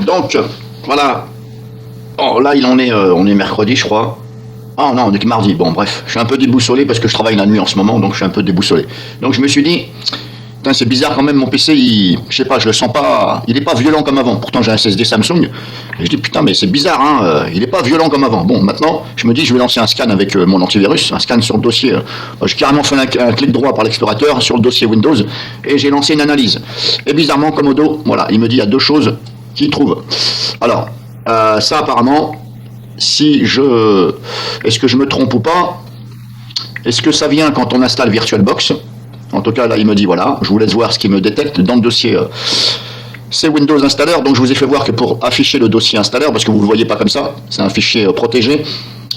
Donc, voilà. Oh, là, on est mercredi, je crois. Ah non, on est que mardi. Bon, bref, je suis un peu déboussolé parce que je travaille la nuit en ce moment, donc je suis un peu déboussolé. Donc je me suis dit, putain, c'est bizarre quand même, mon PC, je sais pas, je le sens pas, il est pas violent comme avant. Pourtant, j'ai un SSD Samsung. Et je dis, putain, mais c'est bizarre, hein, il est pas violent comme avant. Bon, maintenant, je me dis, je vais lancer un scan avec mon antivirus, un scan sur le dossier. J'ai carrément fait un clic droit par l'explorateur sur le dossier Windows et j'ai lancé une analyse. Et bizarrement, Comodo, voilà, il me dit, il y a deux choses qu'il trouve. Alors, ça apparemment, est-ce que je me trompe ou pas? Est-ce que ça vient quand on installe VirtualBox? En tout cas, là, il me dit, voilà, je vous laisse voir ce qu'il me détecte dans le dossier. C'est Windows Installer, donc je vous ai fait voir que pour afficher le dossier installeur, parce que vous ne le voyez pas comme ça, c'est un fichier protégé,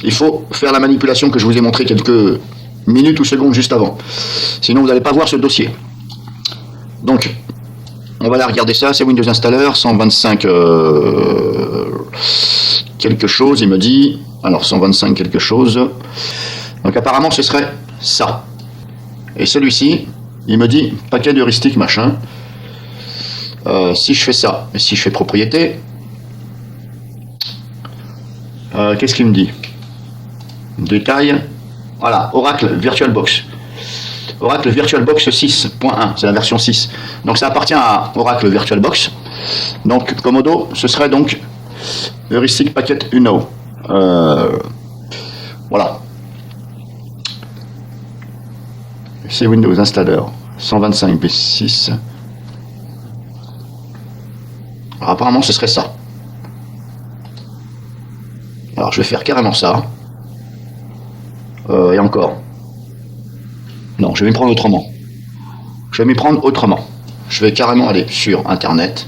il faut faire la manipulation que je vous ai montré quelques minutes ou secondes juste avant. Sinon, vous n'allez pas voir ce dossier. Donc, on va aller regarder ça, c'est Windows Installer, 125 quelque chose, il me dit, alors 125 quelque chose, donc apparemment ce serait ça. Et celui-ci, il me dit, paquet d'heuristiques, machin, si je fais ça, et si je fais propriété, qu'est-ce qu'il me dit? Détail, voilà, Oracle VirtualBox. Oracle VirtualBox 6.1, c'est la version 6. Donc ça appartient à Oracle VirtualBox. Donc Comodo, ce serait donc Heuristic Packet Uno. Voilà. C'est Windows Installer 125 B6. Alors, apparemment ce serait ça. Alors je vais faire carrément ça. Et encore. Non, je vais m'y prendre autrement. Je vais m'y prendre autrement. Je vais carrément aller sur Internet.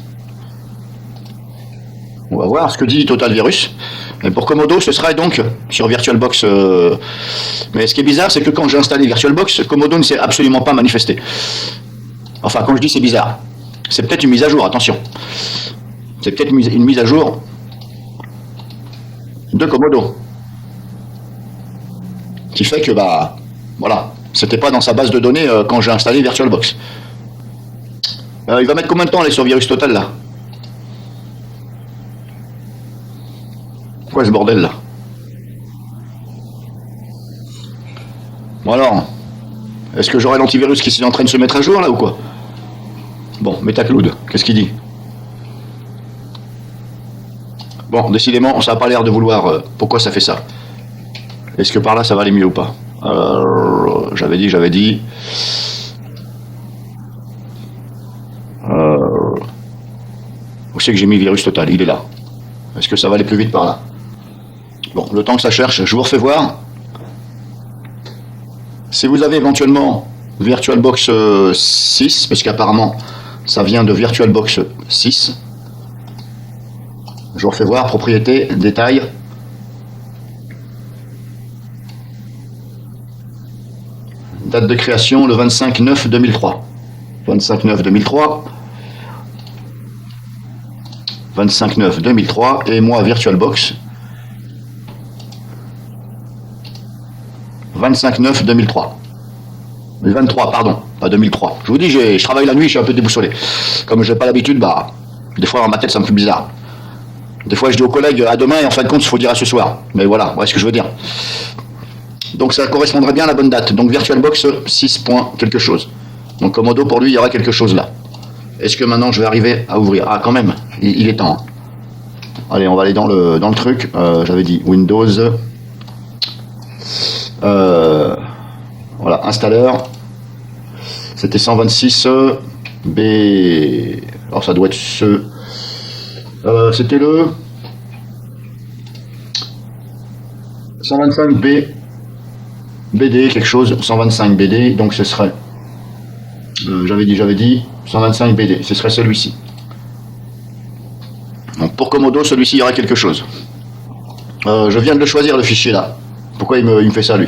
On va voir ce que dit Total Virus. Et pour Comodo, ce serait donc sur VirtualBox. Mais ce qui est bizarre, c'est que quand j'ai installé VirtualBox, Comodo ne s'est absolument pas manifesté. Enfin, quand je dis c'est bizarre, c'est peut-être une mise à jour, attention. C'est peut-être une mise à jour de Comodo. Qui fait que, bah, voilà. C'était pas dans sa base de données quand j'ai installé VirtualBox. Il va mettre combien de temps aller sur Virus Total là? Quoi ce bordel là? Bon alors, est-ce que j'aurai l'antivirus qui est en train de se mettre à jour là ou quoi? Bon, Metacloud, qu'est-ce qu'il dit? Bon, décidément, ça n'a pas l'air de vouloir. Pourquoi ça fait ça? Est-ce que par là ça va aller mieux ou pas? J'avais dit. Où c'est que j'ai mis Virus Total? Il est là. Est-ce que ça va aller plus vite par là? Bon, le temps que ça cherche, je vous refais voir. Si vous avez éventuellement VirtualBox 6, parce qu'apparemment ça vient de VirtualBox 6, je vous refais voir, propriété, détail. Date de création le 25/9/2003. 25/9/2003. 25/9/2003 et moi VirtualBox 25/9/2003. 23, pardon, pas 2003. Je vous dis, je travaille la nuit, je suis un peu déboussolé. Comme je n'ai pas l'habitude, bah, des fois dans ma tête ça me fait bizarre. Des fois je dis aux collègues à demain et en fin de compte il faut dire à ce soir. Mais voilà, voilà ce que je veux dire. Donc ça correspondrait bien à la bonne date. Donc VirtualBox 6. quelque chose. Donc Comodo pour lui il y aura quelque chose là. Est-ce que maintenant je vais arriver à ouvrir? Ah quand même, il est temps. Allez, on va aller dans le truc. J'avais dit Windows. Voilà, installeur. C'était 126 B. Alors ça doit être ce. C'était le 125 B. BD, quelque chose. 125 BD. Donc ce serait. J'avais dit 125 BD. Ce serait celui-ci. Donc pour Comodo, celui-ci, il y aura quelque chose. Je viens de le choisir, le fichier là. Pourquoi il me fait ça, lui?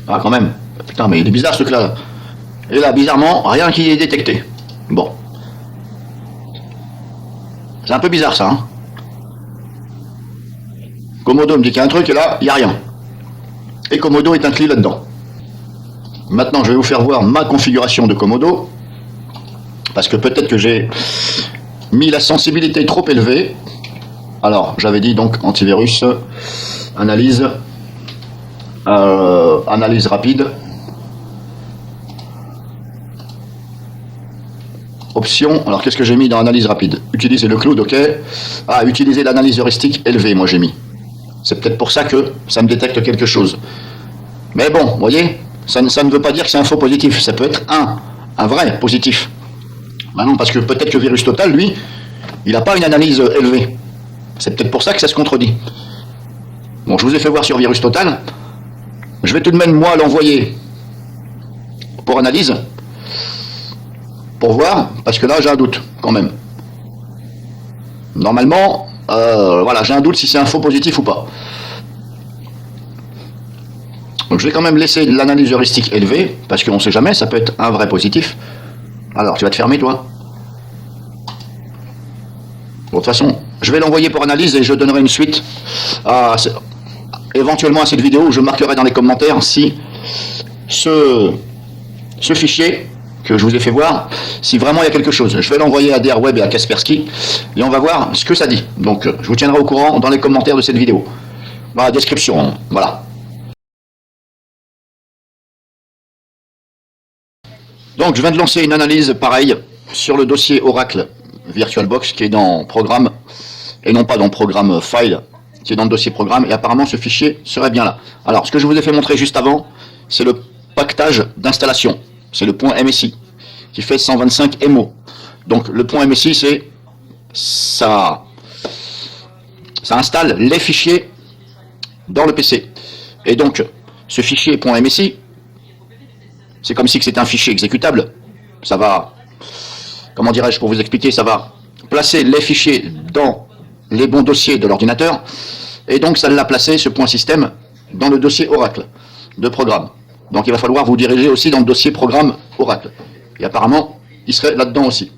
Ah, quand même. Putain, mais il est bizarre ce truc-là. Et là, bizarrement, rien qui est détecté. Bon. C'est un peu bizarre, ça. Hein. Comodo me dit qu'il y a un truc, et là, il n'y a rien. Et Comodo est inclus là-dedans. Maintenant, je vais vous faire voir ma configuration de Comodo. parce que peut-être que j'ai mis la sensibilité trop élevée. Alors, j'avais dit donc antivirus, analyse, analyse rapide, option. Alors, qu'est-ce que j'ai mis dans analyse rapide? Utiliser le cloud, ok. Ah, utiliser l'analyse heuristique élevée, moi j'ai mis. C'est peut-être pour ça que ça me détecte quelque chose. Mais bon, vous voyez, ça ne veut pas dire que c'est un faux positif. Ça peut être un vrai positif. Ben non, parce que peut-être que Virus Total, lui, il n'a pas une analyse élevée. C'est peut-être pour ça que ça se contredit. Bon, je vous ai fait voir sur Virus Total. Je vais tout de même, moi, l'envoyer pour analyse. Pour voir, parce que là, j'ai un doute, quand même. Normalement, voilà, j'ai un doute si c'est un faux positif ou pas. Donc je vais quand même laisser l'analyse heuristique élevée, parce qu'on ne sait jamais, ça peut être un vrai positif. Alors, tu vas te fermer, toi? Bon, de toute façon, je vais l'envoyer pour analyse et je donnerai une suite éventuellement à cette vidéo où je marquerai dans les commentaires si ce fichier que je vous ai fait voir, si vraiment il y a quelque chose. Je vais l'envoyer à DRWeb et à Kaspersky et on va voir ce que ça dit. Donc, je vous tiendrai au courant dans les commentaires de cette vidéo. Dans la description, voilà. Donc, je viens de lancer une analyse pareille sur le dossier Oracle VirtualBox qui est dans Programme et non pas dans Programme File, qui est dans le dossier Programme, et apparemment ce fichier serait bien là. Alors, ce que je vous ai fait montrer juste avant, c'est le pactage d'installation. C'est le point MSI qui fait 125 MO. Donc, le point MSI, c'est ça installe les fichiers dans le PC. Et donc, ce fichier .msi, c'est comme si c'était un fichier exécutable. Ça va, comment dirais-je pour vous expliquer, ça va placer les fichiers dans les bons dossiers de l'ordinateur. Et donc, ça l'a placé, ce point système, dans le dossier Oracle de programme. Donc, il va falloir vous diriger aussi dans le dossier programme Oracle. Et apparemment, il serait là-dedans aussi.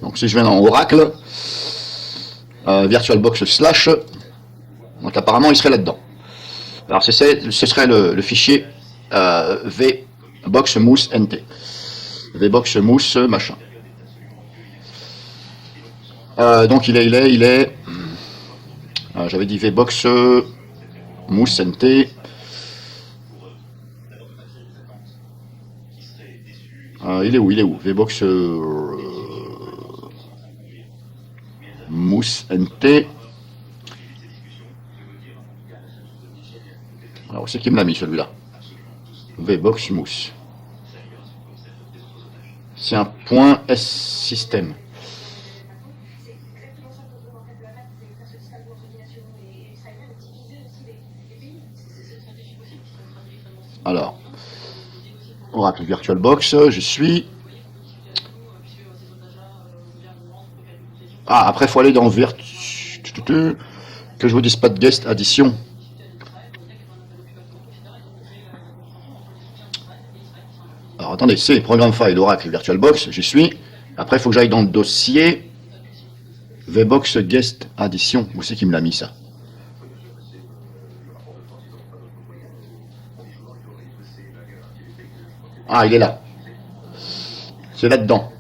Donc, si je viens dans Oracle, VirtualBox slash, donc apparemment, il serait là-dedans. Alors, ce serait le fichier vboxmousse.nt. vboxmousse machin. Donc, il est j'avais dit vboxmousse.nt. Il est où vbox mousse.nt. Alors, c'est qui me l'a mis celui-là? Vbox mousse. C'est un point S système. Alors, Oracle VirtualBox, je suis. Ah, après, il faut aller dans que je vous dise pas de guest addition. Alors, attendez, c'est Programme File Oracle VirtualBox, j'y suis. Après, il faut que j'aille dans le dossier VBox Guest Addition. Où c'est qui me l'a mis, ça? Ah, il est là. C'est là-dedans.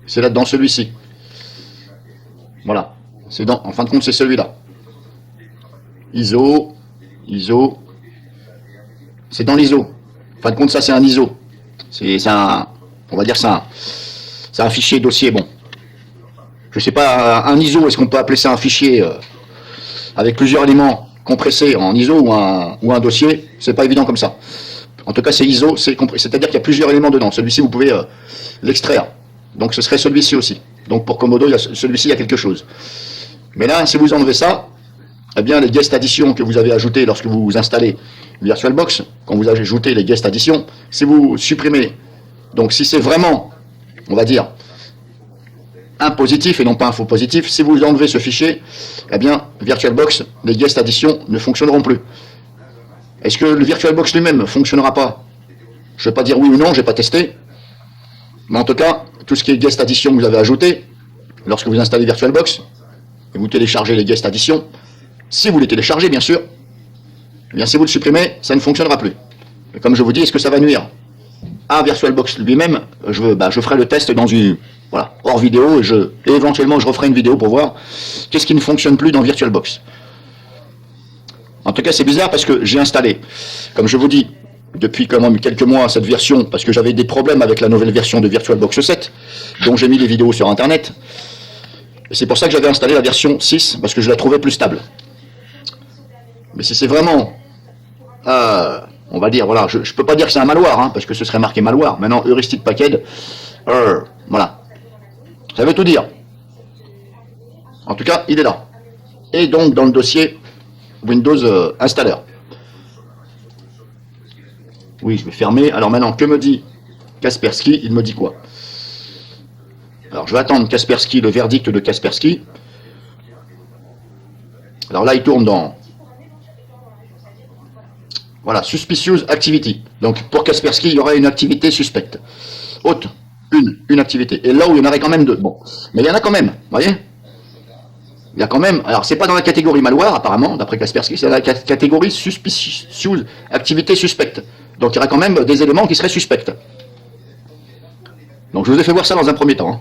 C'est là-dedans, celui-ci. Voilà. En fin de compte, c'est celui-là. ISO. C'est dans l'ISO. En fin de compte, ça, c'est un ISO. C'est un, on va dire c'est un fichier dossier, bon. Je sais pas, un ISO, est-ce qu'on peut appeler ça un fichier avec plusieurs éléments compressés en ISO ou un dossier? C'est pas évident comme ça. En tout cas, c'est ISO, c'est-à-dire qu'il y a plusieurs éléments dedans. Celui-ci, vous pouvez l'extraire. Donc, ce serait celui-ci aussi. Donc, pour Komodo, celui-ci, il y a quelque chose. Mais là, si vous enlevez ça, eh bien, les guest additions que vous avez ajoutées lorsque vous installez VirtualBox, quand vous ajoutez les guest additions, si vous supprimez, donc si c'est vraiment, on va dire, un positif et non pas un faux positif, si vous enlevez ce fichier, eh bien, VirtualBox, les guest additions ne fonctionneront plus. Est-ce que le VirtualBox lui-même ne fonctionnera pas? Je ne vais pas dire oui ou non, je n'ai pas testé. Mais en tout cas, tout ce qui est guest addition que vous avez ajouté, lorsque vous installez VirtualBox, et vous téléchargez les guest additions, si vous les téléchargez, bien sûr, eh bien, si vous le supprimez, ça ne fonctionnera plus. Et comme je vous dis, est-ce que ça va nuire? à VirtualBox lui-même, je ferai le test dans une, voilà, hors vidéo, et éventuellement je referai une vidéo pour voir qu'est-ce qui ne fonctionne plus dans VirtualBox. En tout cas, c'est bizarre parce que j'ai installé, comme je vous dis, depuis quand même quelques mois cette version, parce que j'avais des problèmes avec la nouvelle version de VirtualBox 7, dont j'ai mis les vidéos sur Internet. Et c'est pour ça que j'avais installé la version 6, parce que je la trouvais plus stable. Mais si c'est vraiment, on va dire, voilà, je ne peux pas dire que c'est un malware, hein, parce que ce serait marqué malware. Maintenant, heuristic package, voilà. Ça veut tout dire. En tout cas, il est là. Et donc, dans le dossier Windows Installer. Oui, je vais fermer. Alors maintenant, que me dit Kaspersky? Il me dit quoi? Alors, je vais attendre Kaspersky, le verdict de Kaspersky. Alors là, il tourne dans... Voilà, Suspicious Activity. Donc, pour Kaspersky, il y aurait une activité suspecte. Haute, une activité. Et là où il y en aurait quand même deux. Bon, mais il y en a quand même, vous voyez? Il y a quand même... Alors, c'est pas dans la catégorie malware, apparemment, d'après Kaspersky, c'est dans la catégorie Suspicious Activité suspecte. Donc, il y aurait quand même des éléments qui seraient suspects. Donc, je vous ai fait voir ça dans un premier temps. Hein.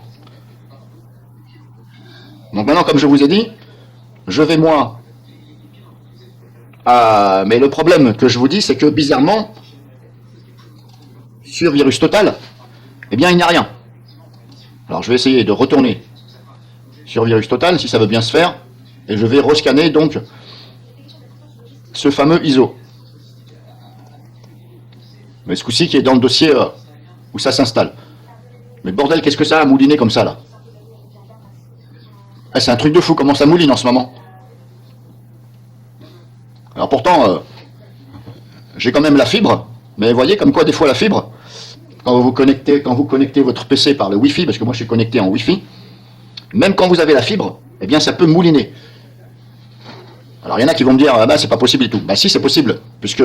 Donc, maintenant, comme je vous ai dit, je vais, moi... mais le problème que je vous dis, c'est que, bizarrement, sur Virus Total, eh bien, il n'y a rien. Alors, je vais essayer de retourner sur Virus Total, si ça veut bien se faire, et je vais rescanner, donc, ce fameux ISO. Mais ce coup-ci qui est dans le dossier où ça s'installe. Mais bordel, qu'est-ce que ça a mouliné comme ça, là? C'est un truc de fou, comment ça mouline en ce moment. Alors pourtant, j'ai quand même la fibre, mais vous voyez comme quoi des fois la fibre, quand vous connectez votre PC par le Wi-Fi, parce que moi je suis connecté en Wi-Fi, même quand vous avez la fibre, eh bien ça peut mouliner. Alors il y en a qui vont me dire, ah bah c'est pas possible et tout. Bah si, c'est possible, puisque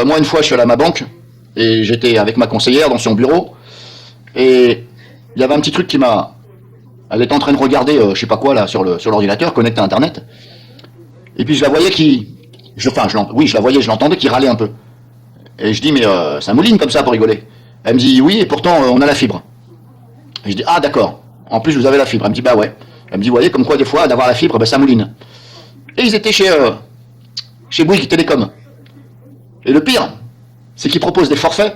moi une fois je suis allé à ma banque, et j'étais avec ma conseillère dans son bureau, et il y avait un petit truc qui m'a... Elle était en train de regarder, je sais pas quoi là, sur l'ordinateur, connecté à Internet, et puis je la voyais oui, je la voyais, je l'entendais qui râlait un peu. Et je dis, mais ça mouline comme ça pour rigoler. Elle me dit, oui, et pourtant on a la fibre. Et je dis, ah d'accord, en plus vous avez la fibre. Elle me dit, bah ouais. Elle me dit, vous voyez, comme quoi des fois, d'avoir la fibre, bah, ça mouline. Et ils étaient chez Bouygues Télécom. Et le pire, c'est qu'ils proposent des forfaits,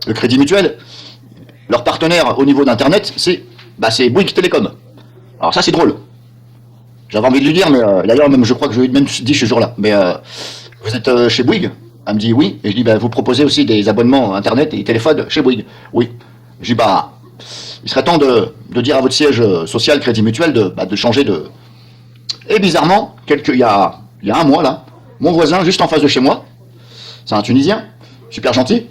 le Crédit Mutuel, leur partenaire au niveau d'Internet, c'est Bouygues Télécom. Alors ça c'est drôle. J'avais envie de lui dire, mais d'ailleurs même je crois que je lui ai même dit ce jour-là, mais vous êtes chez Bouygues? Elle me dit oui, et je dis, vous proposez aussi des abonnements Internet et téléphone chez Bouygues? Oui. Je dis, il serait temps de dire à votre siège social Crédit Mutuel de changer de... Et bizarrement, il y a un mois là, mon voisin juste en face de chez moi, c'est un Tunisien, super gentil,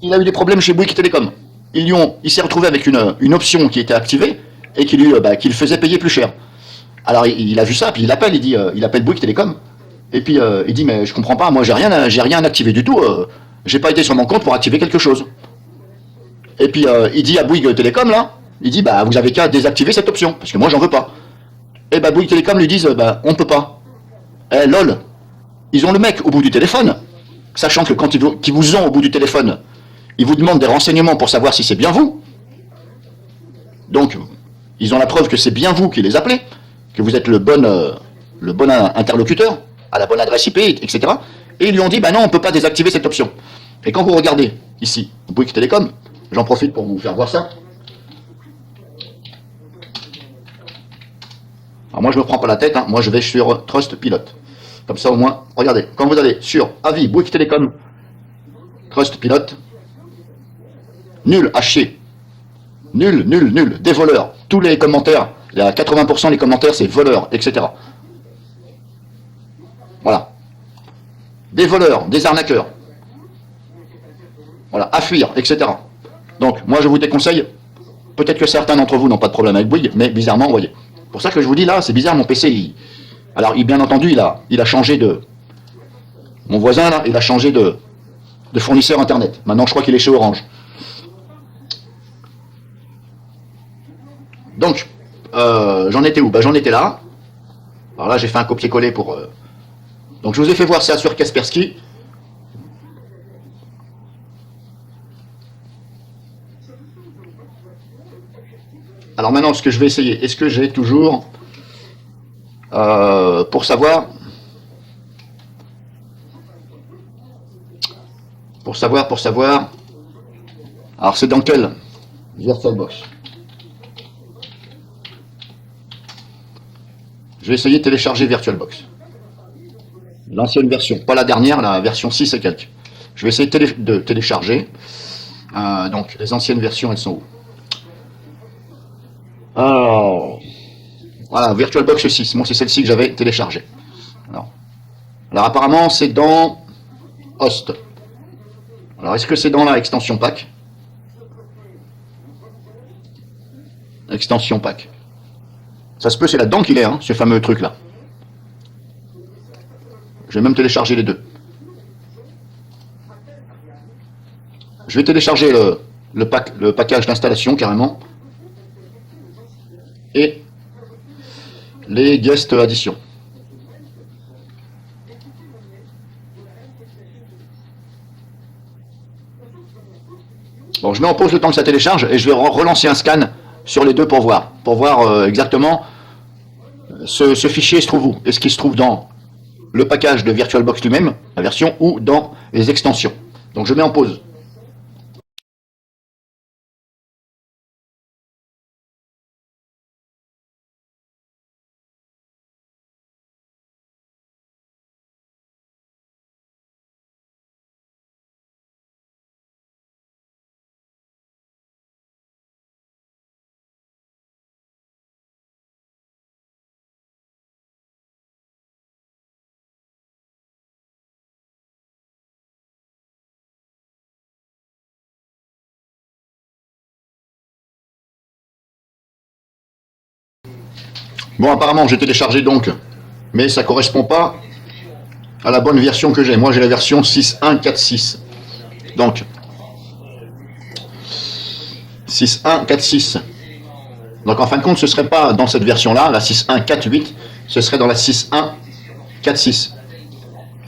il a eu des problèmes chez Bouygues Télécom. Il s'est retrouvé avec une option qui était activée et qui le faisait payer plus cher. Alors il a vu ça, puis il appelle Bouygues Télécom, et puis il dit, mais je comprends pas, moi j'ai rien activé du tout, j'ai pas été sur mon compte pour activer quelque chose. Et puis il dit à Bouygues Télécom là, il dit, vous avez qu'à désactiver cette option, parce que moi j'en veux pas. Et Bouygues Télécom lui disent, on peut pas. Eh lol, ils ont le mec au bout du téléphone, sachant que quand ils vous ont au bout du téléphone, ils vous demandent des renseignements pour savoir si c'est bien vous. Donc, ils ont la preuve que c'est bien vous qui les appelez, que vous êtes le bon interlocuteur, à la bonne adresse IP, etc. Et ils lui ont dit, non, on ne peut pas désactiver cette option. Et quand vous regardez, ici, Bouygues Télécom, j'en profite pour vous faire voir ça. Alors moi, je me prends pas la tête, hein. Moi je vais sur Trustpilot. Comme ça au moins, regardez, quand vous allez sur avis Bouygues Télécom, Trustpilot, nul à chier. Nul, des voleurs. Tous les commentaires, il y a 80% des commentaires, c'est voleurs, etc. Voilà. Des voleurs, des arnaqueurs. Voilà, à fuir, etc. Donc, moi je vous déconseille, peut-être que certains d'entre vous n'ont pas de problème avec Bouygues, mais bizarrement, vous voyez. C'est pour ça que je vous dis là, c'est bizarre, mon PC, alors bien entendu, il a changé de... Mon voisin là, il a changé de fournisseur internet. Maintenant, je crois qu'il est chez Orange. Donc, j'en étais où? J'en étais là. Alors là, j'ai fait un copier-coller pour... Donc, je vous ai fait voir ça sur Kaspersky. Alors maintenant, ce que je vais essayer, est-ce que j'ai toujours, pour savoir, alors c'est dans quel VirtualBox? Je vais essayer de télécharger VirtualBox. L'ancienne version, pas la dernière, la version 6 et quelques. Je vais essayer de télécharger. Donc, les anciennes versions, elles sont où? Alors, voilà, VirtualBox 6. Moi, c'est celle-ci que j'avais téléchargée. Alors, apparemment, c'est dans Host. Alors, est-ce que c'est dans la extension pack? Extension pack. Ça se peut, c'est là-dedans qu'il est, hein, ce fameux truc-là. Je vais même télécharger les deux. Je vais télécharger le package d'installation carrément. Et les guest additions. Bon, je mets en pause le temps que ça télécharge et je vais relancer un scan sur les deux pour voir exactement ce fichier se trouve où. Est-ce qu'il se trouve dans le package de VirtualBox lui-même, la version, ou dans les extensions. Donc je mets en pause. Bon, apparemment, j'ai téléchargé donc, mais ça ne correspond pas à la bonne version que j'ai. Moi, j'ai la version 6.1.4.6. Donc, 6.1.4.6. Donc, en fin de compte, ce ne serait pas dans cette version-là, la 6.1.4.8, ce serait dans la 6.1.4.6.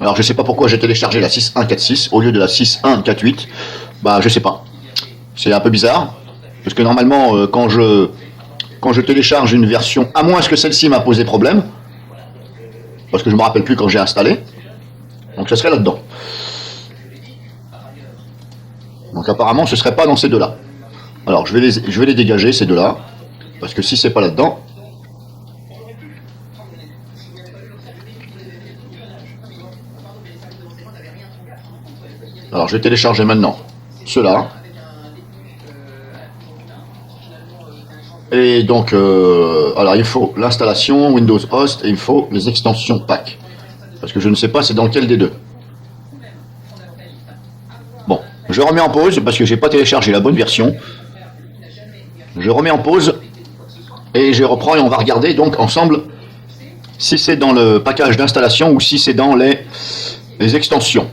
Alors, je ne sais pas pourquoi j'ai téléchargé la 6.1.4.6 au lieu de la 6.1.4.8. Bah, je sais pas. C'est un peu bizarre, parce que normalement, quand je télécharge une version, à moins que celle-ci m'a posé problème, parce que je ne me rappelle plus quand j'ai installé, donc ce serait là-dedans. Donc apparemment ce ne serait pas dans ces deux-là. Alors je vais les dégager, ces deux-là, parce que si c'est pas là-dedans, alors je vais télécharger maintenant ceux-là. Et donc, alors il faut l'installation Windows Host et il faut les extensions pack. Parce que je ne sais pas c'est dans lequel des deux. Bon, je remets en pause parce que j'ai pas téléchargé la bonne version. Je remets en pause et je reprends et on va regarder donc ensemble si c'est dans le package d'installation ou si c'est dans les extensions.